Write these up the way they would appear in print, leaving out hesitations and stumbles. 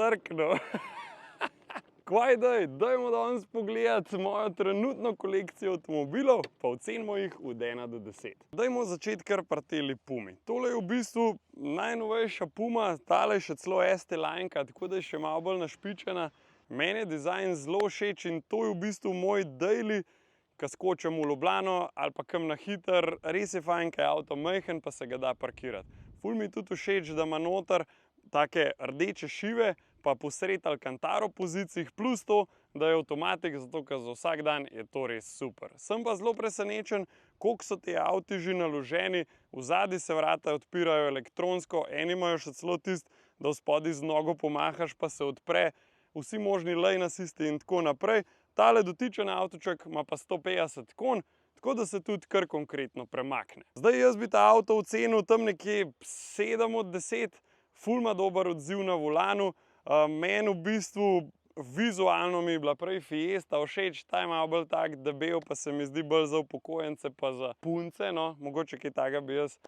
trknil. Kvaj dajmo danes pogledati mojo trenutno kolekcijo avtomobilov, pa ocenimo jih od 1 do 10. Dajmo začeti kar pri teli Pumi. Tole je v bistvu najnovejša Puma, tale je še celo ST-linka, tako da je še malo bolj našpičena. Meni je dizajn zelo všeč in to je v bistvu moj daily, ko skočim v Ljubljano ali pa kam na hiter. Res je fajn, ker je avto majhen, pa se ga da parkirati. Ful mi je tudi všeč, da ima noter take rdeče šive, pa posred Alcantaro pozicijah, plus to, da je avtomatik, zato ker za vsak dan je to res super. Sem pa zelo presenečen, koliko so ti avti že naloženi, vzadaj se vrata odpirajo elektronsko, eni imajo še celo tisto, da spodaj z nogo pomahaš, pa se odpre, vsi možni lane asisti in tako naprej. Tale dotičen avtoček ima pa 150 konj, tako da se tudi kar konkretno premakne. Zdaj jaz bi ta avto ocenil tam nekje 7 od 10, ful ima dober odziv na volanu. Meni v bistvu vizualno mi je bila prej Fiesta všeč, ta je malo bolj tak debel, pa se mi zdi bolj za upokojence pa za punce, no, mogoče kaj takega bi jaz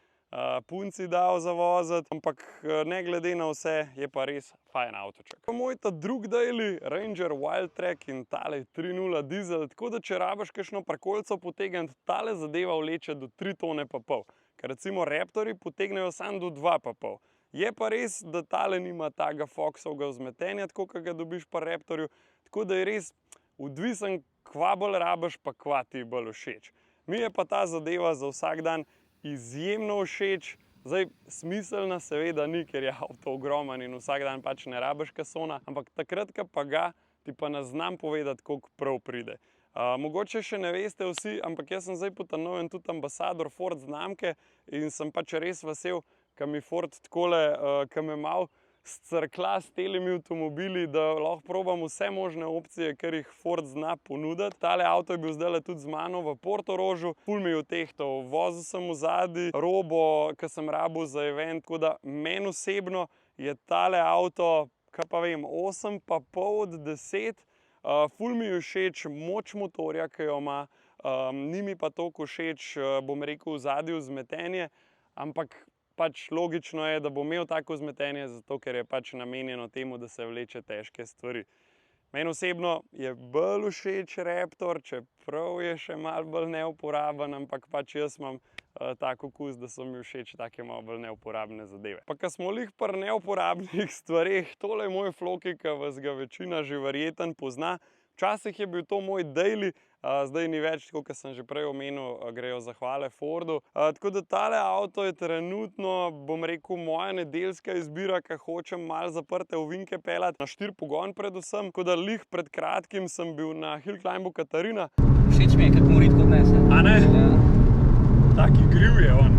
punci dal za voziti, ampak ne glede na vse je pa res fajn avtoček. Moj ta drug daily, Ranger Wildtrak in tale 3.0 dizel, tako da če rabiš kakšno prikolico potegniti, tale zadeva vleče do 3 tone pa pol, ker recimo Raptorji potegnejo samo do 2 pa pol. Je pa res, da tale nima takega Foxovega vzmetenja, tako kot ga dobiš pa Raptorju, tako da je res odvisen, kva bolj rabiš, pa kva ti bolj všeč. Mi je pa ta zadeva za vsak dan izjemno všeč, zdaj smiselna seveda ni, ker je avto ogromen in vsak dan pač ne rabiš kasona, ampak takrat, ko pa ga, ti pa ne znam povedati, koliko prav pride. Mogoče še ne veste vsi, ampak jaz sem zdaj po ta novem tudi ambasador Ford znamke in sem pač res vesel, ko mi Ford takole, ko me malo scrkla s telimi avtomobili, da lahko probam vse možne opcije, ker jih Ford zna ponuditi. Tale avto je bil zdajle tudi z mano v Portorožu, ful mi je utehtal, vozil sem vzadaj robo, ko sem rabil za event, tako da meni osebno je tale avto, kaj pa vem, 8 pa pol od 10. Ful mi je všeč moč motorja, ki jo ima, ni mi pa toliko všeč, bom rekel, vzadaj vzmetenje, ampak pač logično je, da bo imel tako vzmetenje, zato ker je pač namenjeno temu, da se vleče težke stvari. Meni osebno je bolj všeč Raptor, čeprav je še malo bolj neuporaben, ampak pač jaz imam tak okus, da so mi všeč take malo bolj neuporabne zadeve. Pa ko smo lih pri neuporabnih stvareh, tole je moj Floki, ki vas ga večina že verjetno pozna. Včasih je bil to moj daily, zdaj ni več, tako kot sem že prej omenil, grejo zahvale Fordu. Tako da tale avto je trenutno, bom rekel, moja nedeljska izbira, ko hočem malo zaprte ovinke peljati, na 4 pogon predvsem. Tako da lih pred kratkim sem bil na Hill Climbu Katarina. Všeč mi je, kako mu redko odnese. A ne? Ja. Tak igriv je on.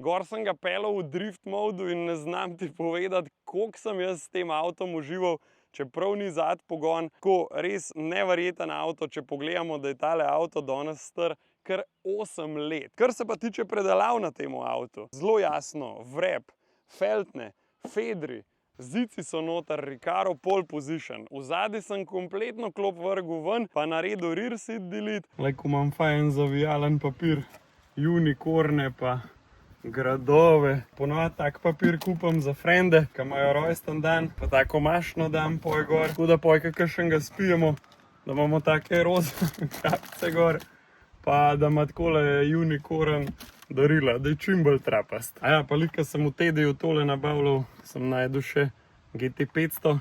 Gor sem ga peljal v drift modu in ne znam ti povedati, koliko sem jaz s tem avtom užival, čeprav ni zad pogon. Tako res neverjeten avto, če pogledamo, da je tale avto danes star kar 8 let. Kar se pa tiče predelav na tem avtu, zelo jasno, vrep, feltne, fedri, zici so noter, Recaro pole position. Vzadaj sem kompletno klop vrgel ven, pa naredil rear seat delete. Ko imam fajn zavijalen papir, unikorne pa gradove. Ponovadi tak papir kupam za frende, ki imajo rojsten dan, pa tako mašno dam poj gor, tako da poj kakšnega spijemo, da imamo take roza kapice gor, pa da ima takole unicorn darila, da je čim bolj trapast. Ja, pa lika sem v Tedeju tole nabavljal, sem najdel še GT500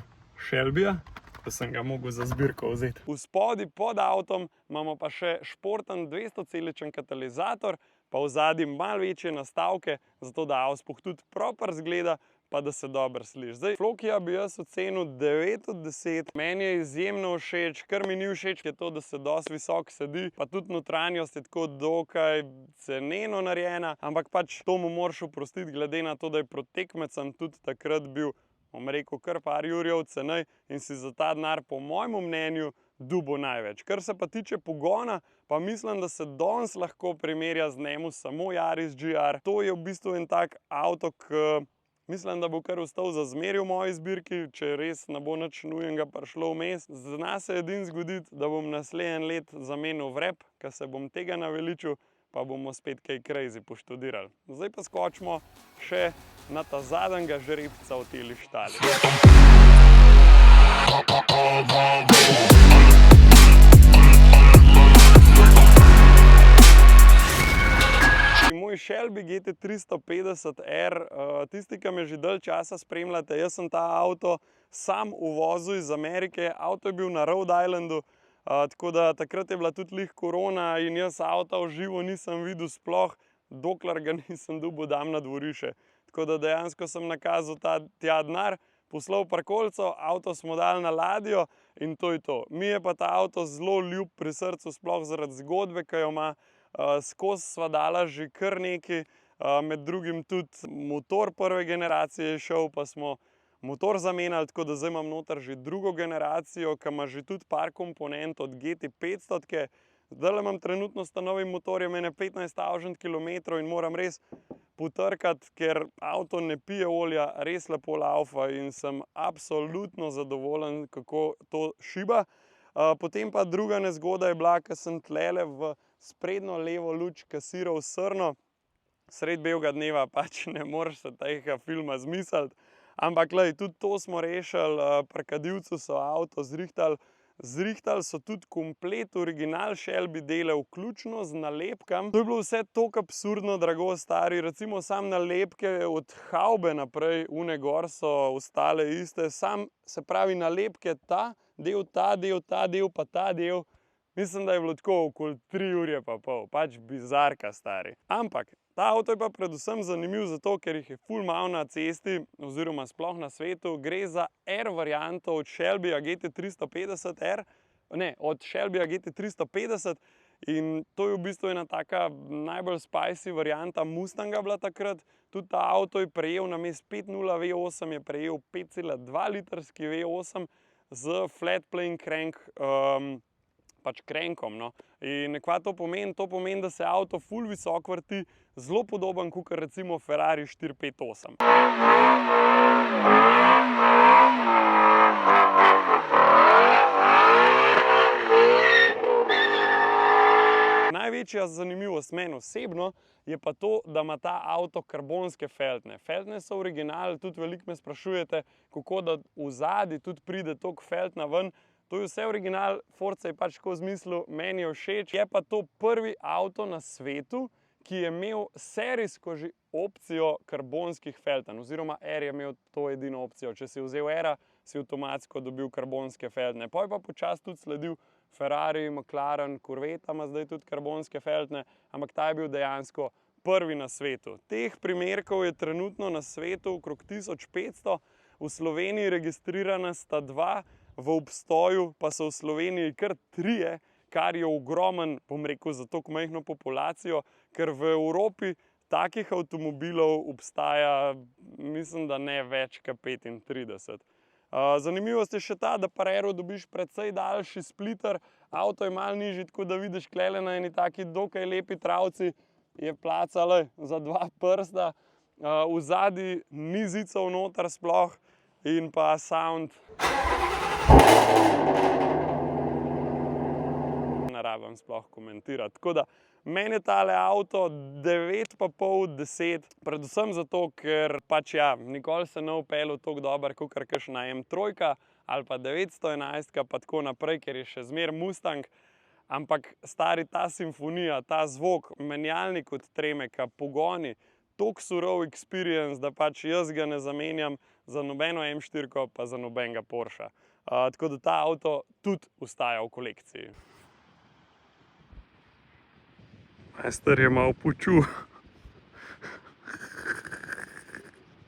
Shelbyja, ko sem ga mogel za zbirko vzeti. V spodaj pod avtom imamo pa še športen 200-celičen katalizator, pa vzadaj malo večje nastavke, zato da avto tudi proper zgleda, pa da se dobro sliši. Zdaj, Flokija bi jaz ocenil 9 od 10. Meni je izjemno všeč, kar mi ni všeč, je to, da se dosti visoko sedi, pa tudi notranjost je tako dokaj ceneno narejena, ampak pač to mu moraš oprostiti, glede na to, da je proti tekmecem tudi takrat bil, bom rekel, kar par jurjev cenej in si za ta denar, po mojem mnenju, dubo največ. Kar se pa tiče pogona, pa mislim, da se danes lahko primerja z njemu samo Yaris GR. To je v bistvu en tak avto, ki Mislim, da bo kar ostal za zmeraj v moji zbirki, če res ne bo nič nujenega prišlo vmes. Zna se edino zgoditi, da bom naslednje let zamenil vrep, ker se bom tega naveličil, pa bomo spet kaj crazy poštudirali. Zdaj pa skočimo še na ta zadnjega žrebca v teli štali. Moj Shelby GT350R, tisti, ki me že dalj časa spremljate, jaz sem ta avto sam uvozil iz Amerike. Avto je bil na Rhode Islandu, tako da takrat je bila tudi lih korona in jaz avta v živo nisem videl sploh, dokler ga nisem dobil dam na dvorišče. Tako da dejansko sem nakazal tja denar, poslal parkolco, avto smo dali na ladjo in to je to. Mi je pa ta avto zelo ljub pri srcu, sploh zaradi zgodbe, ki jo ima. Skozi sva dala že kar nekaj, med drugim tudi motor prve generacije je šel, pa smo motor zamenjali, tako da zdaj imam noter že drugo generacijo, ki ima že tudi par komponent od GT500. Zdaj imam trenutno s novim motorjem 15.000 km in moram res potrkati, ker avto ne pije olja, res lepo laufa in sem absolutno zadovoljen, kako to šiba. Potem pa druga nezgoda je bila, ker sem tlele v sprednjo levo luč kasiral srno. Sred belega dneva pač ne moreš se tega filma zmisliti. Ampak glej, tudi to smo rešili, pri kadilcu so avto zrihtali. Zrihtali so tudi komplet original Shelby dele, vključno z nalepkami. To je bilo vse toliko absurdno drago, stari. Recimo sam nalepke od haube naprej, une gor so ostale iste. Sam, se pravi, nalepke ta del, pa ta del. Mislim, da je bilo tako okoli 3 ure pa pol, pač bizarka, stari. Ampak ta avto je pa predvsem zanimiv zato, ker jih je ful malo na cesti oziroma sploh na svetu. Gre za R varianto od Shelbyja GT350R, ne, od Shelbyja GT350 in to je v bistvu ena taka najbolj spicy varianta Mustanga bila takrat. Tudi ta avto je prejel namesto 5.0 V8 je prejel 5,2 litrski V8 z flat plane crank, pač crankom, no. In kva to pomeni? To pomeni, da se avto ful visoko vrti, zelo podoben kakor recimo Ferrari 458. Največja zanimivost meni osebno je pa to, da ima ta avto karbonske feltne. Feltne so original, tudi veliko me sprašujete, kako da v zadnji tudi pride toliko feltna ven. To je vse original, Ford se je pač tako zmislil, meni je všeč. Je pa to prvi avto na svetu, ki je imel serijsko že opcijo karbonskih felten, oziroma R je imel to edino opcijo. Če si vzel R-a, si avtomatsko dobil karbonske feltne. Poj pa počasi tudi sledil Ferrari, McLaren, Corvette ima zdaj tudi karbonske feltne, ampak ta je bil dejansko prvi na svetu. Teh primerkov je trenutno na svetu okrog 1500, v Sloveniji registrirana sta 2, v obstoju pa so v Sloveniji kar 3, kar je ogromen, bom rekel, za tako majhno populacijo, ker v Evropi takih avtomobilov obstaja, mislim, da ne več kot 35. Zanimivost je še ta, da pri R-u dobiš precej daljši splitter, avto je malo nižji, tako da vidiš klele na eni taki dokaj lepi travci, je placa za 2 prsta, v zadnji ni zicov noter sploh in pa sound. Ne rabim sploh komentirati. Tako da meni je tale avto 9,5 od 10, predvsem zato, ker pač ja, nikoli se ne vpeljal tako dober, kakor kakšna M3 ali pa 911 pa tako naprej, ker je še zmer Mustang. Ampak stari, ta simfonija, ta zvok, menjalnik od Tremeka, pogoni, toliko surov experience, da pač jaz ga ne zamenjam za nobeno M4 pa za nobenega Porsche. Tako da ta avto tudi ostaja v kolekciji. Majster je malo počul.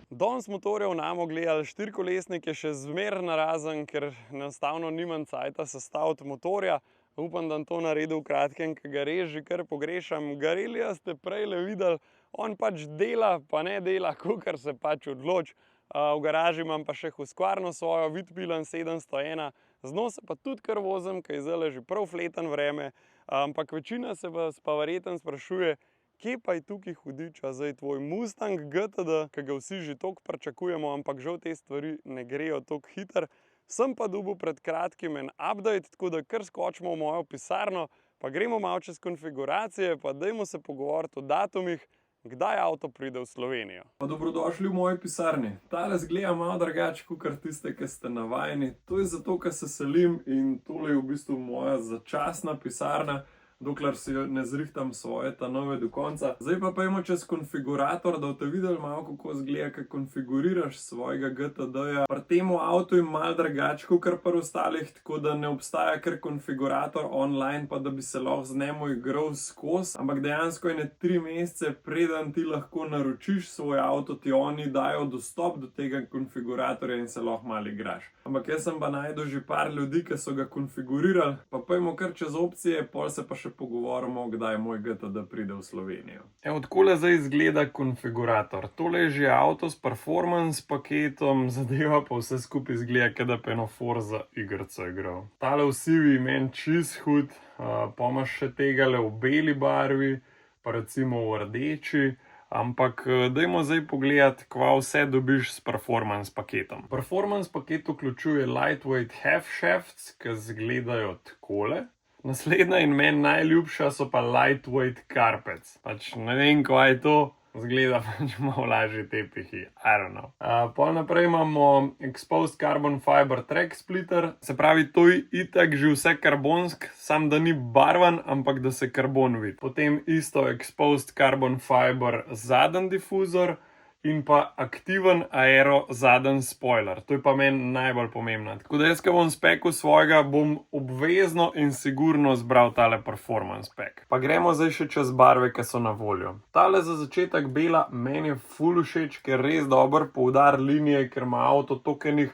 Danes motorjev namo gledali, 4-kolesnik je še zmer narazen, ker enostavno nimam cajta sestaviti motorja. Upam, da to naredil v kratkem, ker ga res že kar pogrešam. Garelija ste prej videli, on pač dela, pa ne dela, kakor se pač odloči. V garaži imam pa še Husqvarno svojo Vitbilen 701, z njo se pa tudi kar vozim, ker je zdaj že prav fleten vreme. Ampak večina se vas pa verjetno sprašuje, Kje pa je tukaj hudiča, zdaj tvoj Mustang GTD, ki ga vsi že toliko pričakujemo, ampak žal te stvari ne grejo toliko hitro. Sem pa dobil pred kratkim en update, tako da kar skočimo v mojo pisarno, pa gremo malo čez konfiguracije, pa dajmo se pogovoriti o datumih, kdaj avto pride v Slovenijo. Pa dobrodošli v moji pisarni. Tale zgleda malo drugače, kot tiste, ki ste navajeni. To je zato, ker se selim in tole je v bistvu moja začasna pisarna, dokler si ne zrihtam svoje nove do konca. Zdaj pa pojdimo čez konfigurator, da boste videli malo, kako izgleda, ko konfiguriraš svojega GTD-ja. Pri tem avtu je malo drugače kot pri ostalih, tako da ne obstaja kar konfigurator online, pa da bi se lahko z njim igral skozi, ampak dejansko je 3 mesece, preden ti lahko naročiš svoj avto, ti oni dajo dostop do tega konfiguratorja in se lahko malo igraš. Ampak jaz sem pa najdel že par ljudi, ki so ga konfigurirali, pa pojdimo kar čez opcije, pol se pa še pogovorimo, kdaj moj GTD pride v Slovenijo. Evo, takole zdaj izgleda konfigurator. Tole je že avto s performance paketom, zadeva pa vse skupaj izgleda, kot da pa eno Forza igrico igral. Tale vsivi meni čist hud, pa imaš še tegale v beli barvi, pa recimo v rdeči. Ampak dajmo zdaj pogledati, kva vse dobiš s performance paketom. Performance paket vključuje lightweight half shafts, ki izgledajo takole. Naslednja in meni najljubša so pa lightweight carpets. Pač ne vem, kva je to, zgleda pač malo lažje tepihi, I don't know. Pol naprej imamo exposed carbon fiber track splitter, se pravi, to je itak že vse karbonsk, sam da ni barvan, ampak da se karbon vidi. Potem isto exposed carbon fiber zaden difuzor in pa aktiven aero zaden spoiler. To je pa meni najbolj pomembno. Tako da jaz, ko bom spekel svojega, bom obvezno in sigurno zbral tale performance pack. Pa gremo zdaj še čez barve, ki so na voljo. Tale za začetek bela meni je ful všeč, ker res dober poudar linije, ker ima avto tokenih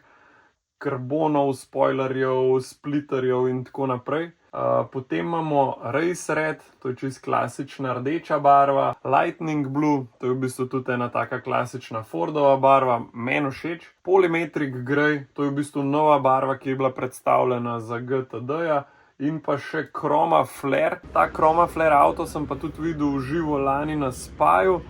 karbonov, spoilerjev, splitterjev in tako naprej. Potem imamo Race Red, to je čist klasična rdeča barva, Lightning Blue, to je v bistvu tudi ena taka klasična Fordova barva, meni všeč. Polymetric Grey, to je v bistvu nova barva, ki je bila predstavljena za GTD-ja. In pa še Chroma Flare. Ta Chroma Flare avto sem pa tudi videl v živo lani na Spaju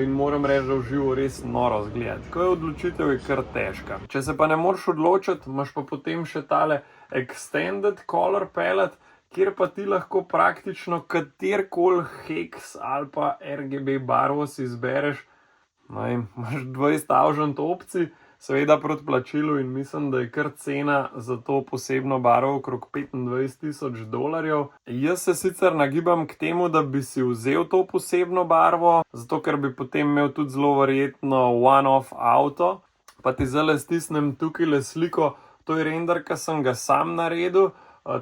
in moram reči, da v živo res noro zgleda. Tako je odločitev je kar težka. Če se pa ne moreš odločiti, imaš pa potem še tale Extended Color Palette, kjer pa ti lahko praktično katerkoli hex ali pa RGB barvo si izbereš. Imaš 20.000 opcij, seveda proti plačilu in mislim, da je kar cena za to posebno barvo okrog $25,000. Jaz se sicer nagibam k temu, da bi si vzel to posebno barvo, zato ker bi potem imel tudi zelo verjetno one-off avto. Pa ti zdaj stisnem tukaj sliko, to je render, ki sem ga sam naredil,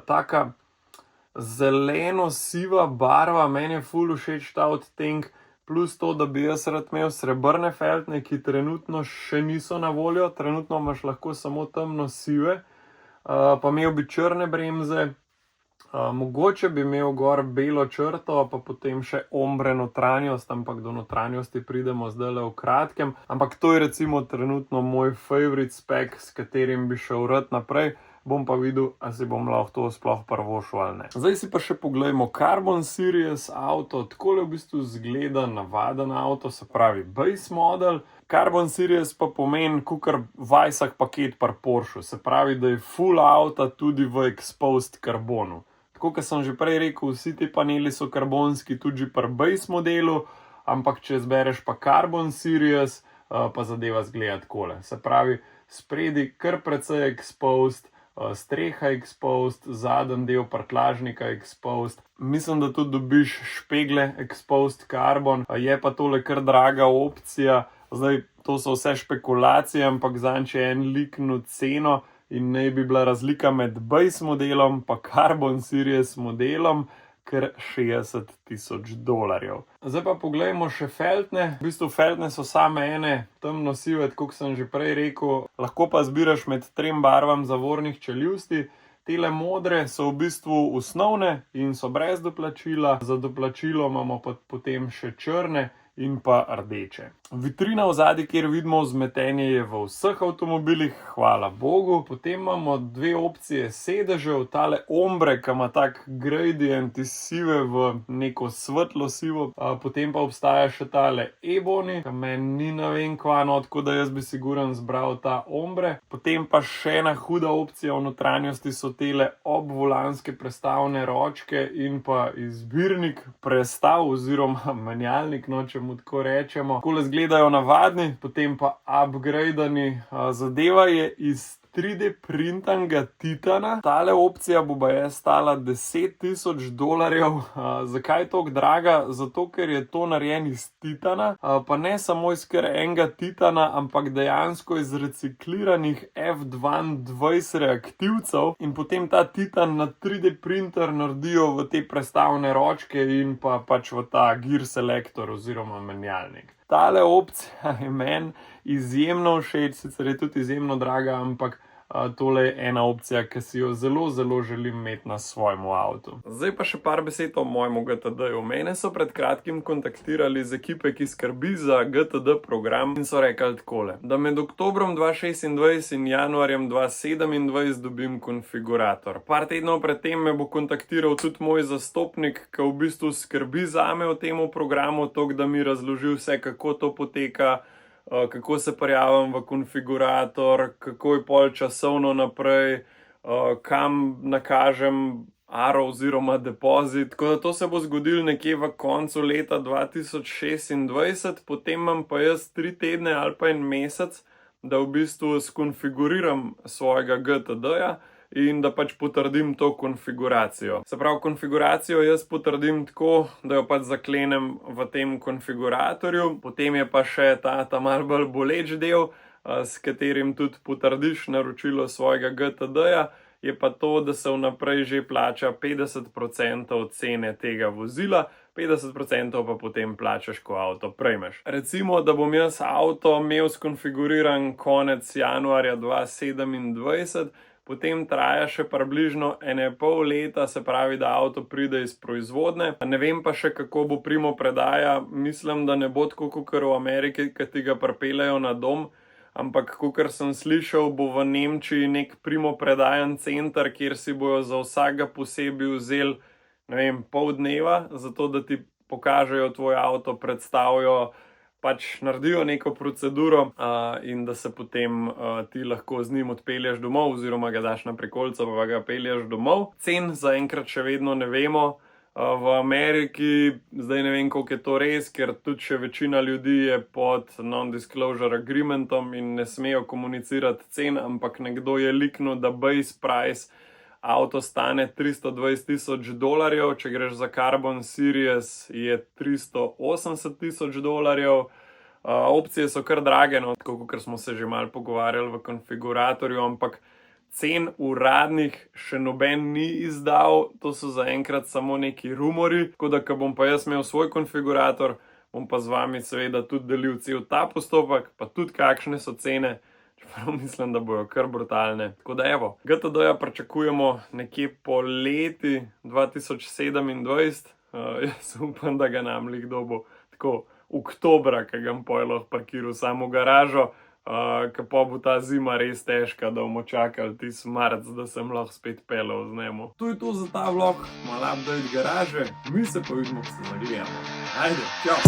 taka zeleno-siva barva, meni je ful všeč ta odtenek, plus to, da bi jaz rad imel srebrne feltne, ki trenutno še niso na voljo, trenutno imaš lahko samo temno sive, pa imel bi črne bremze, mogoče bi imel gor belo črto, pa potem še ombre notranjost, ampak do notranjosti pridemo zdajle v kratkem, ampak to je recimo trenutno moj favorite spec, s katerim bi šel rad naprej. Bom pa videl, a si bom lahko to sploh prvošel ali ne. Zdaj si pa še pogledamo Carbon Series avto, takole v bistvu zgleda navaden avto, se pravi base model. Carbon Series pa pomeni kakor Weissach paket pri Porschu, se pravi, da je full avta tudi v exposed karbonu. Tako, kot sem že prej rekel, vsi ti paneli so karbonski tudi pri base modelu, ampak če zbereš pa Carbon Series, pa zadeva zgleda takole. Se pravi, spredi kar precej exposed, streha exposed, zaden del prtljažnika exposed. Mislim, da tudi dobiš špegle exposed carbon, je pa tole kar draga opcija. Zdaj, to so vse špekulacije, ampak zanj če en liknu ceno in naj bi bila razlika med base modelom pa Carbon Series modelom kar $60,000. Zdaj pa poglejmo še feltne. V bistvu feltne so same ene temno sive, tako kot sem že prej rekel. Lahko pa zbiraš med 3 barvam zavornih čeljusti. Tele modre so v bistvu osnovne in so brez doplačila. Za doplačilo imamo pa potem še črne in pa rdeče. Vitrina vzadaj, kjer vidimo vzmetenje, je v vseh avtomobilih, hvala Bogu. Potem imamo dve opcije sedežev, tale ombre, ki ima tak gradient iz sive v neko svetlo sivo. Potem pa obstaja še tale ebony, ki meni ni ne vem kvano, tako da jaz bi sigurno zbral ta ombre. Potem pa še ena huda opcija v notranjosti so tele obvolanske prestavne ročke in pa izbirnik prestav oziroma menjalnik, no, če mu tako rečemo. Takole izgledajo navadni, potem pa upgradani. Zadeva je iz 3D printanga titana. Tale opcija bo baje stala $10,000. Zakaj je toliko draga? Zato, ker je to narejen iz titana, pa ne samo iz kar enega titana, ampak dejansko iz recikliranih F22 reaktivcev in potem ta titan na 3D printer naredijo v te prestavne ročke in pa pač v ta gear selector oziroma menjalnik. Tale opcija je meni izjemno všeč, sicer je tudi izjemno draga, ampak tole je ena opcija, ki si jo zelo, zelo želim imeti na svojem avtu. Zdaj pa še par besed o mojem GTD-ju. Mene so pred kratkim kontaktirali z ekipe, ki skrbi za GTD program in so rekli takole, da med oktobrom 2026 in januarjem 2027 dobim konfigurator. Par tednov pred tem me bo kontaktiral tudi moj zastopnik, ki v bistvu skrbi zame o tem programu, toliko da mi razloži vse, kako to poteka, kako se prijavim v konfigurator, kako je pol časovno naprej, kam nakažem aro oziroma depozit. Tako da to se bo zgodilo nekje v koncu leta 2026, potem imam pa jaz 3 tedne ali pa 1 mesec, da v bistvu skonfiguriram svojega GTD-ja in da pač potrdim to konfiguracijo. Se pravi, konfiguracijo jaz potrdim tako, da jo pač zaklenem v tem konfiguratorju, potem je pa še ta malo bolj boleč del, s katerim tudi potrdiš naročilo svojega GTD-ja, je pa to, da se vnaprej že plača 50% cene tega vozila, 50% pa potem plačaš, ko avto prejmeš. Recimo, da bom jaz avto imel skonfiguriran konec januarja 2027, potem traja še približno 1,5 leta, se pravi, da avto pride iz proizvodne. Ne vem pa še, kako bo primopredaja, mislim, da ne bo tako kakor v Ameriki, ki ti ga pripeljejo na dom, ampak kakor sem slišal, bo v Nemčiji nek primopredajen center, kjer si bojo za vsakega posebej vzeli, ne vem, pol dneva, zato da ti pokažejo tvoj avto, predstavijo, pač naredijo neko proceduro in da se potem ti lahko z njim odpelješ domov oziroma ga daš na prikolico pa ga pelješ domov. Cen zaenkrat še vedno ne vemo. V Ameriki zdaj ne vem, koliko je to res, ker tudi še večina ljudi je pod non-disclosure agreementom in ne smejo komunicirati cen, ampak nekdo je liknil, da base price avto stane $320,000, če greš za Carbon Series je $380,000. Opcije so kar drage, no, tako kot smo se že malo pogovarjali v konfiguratorju, ampak cen uradnih še noben ni izdal, to so zaenkrat samo neki rumori, tako da, ko bom pa jaz imel svoj konfigurator, bom pa z vami seveda tudi delil cel ta postopek, pa tudi kakšne so cene, čeprav mislim, da bojo kar brutalne. Tako da evo, GTD-ja pričakujemo nekje poleti 2027, jaz upam, da ga nam lih dobo tako oktobra, ki ga bom pol lahko parkiral samo v garažo, ker pa bo ta zima res težka, da bomo čakali tisti marec, da sem lahko spet peljal z njemu. To je to za ta vlog, malo update garaže, mi se pa vidimo, ko se zagrijemo. Ajde, čau!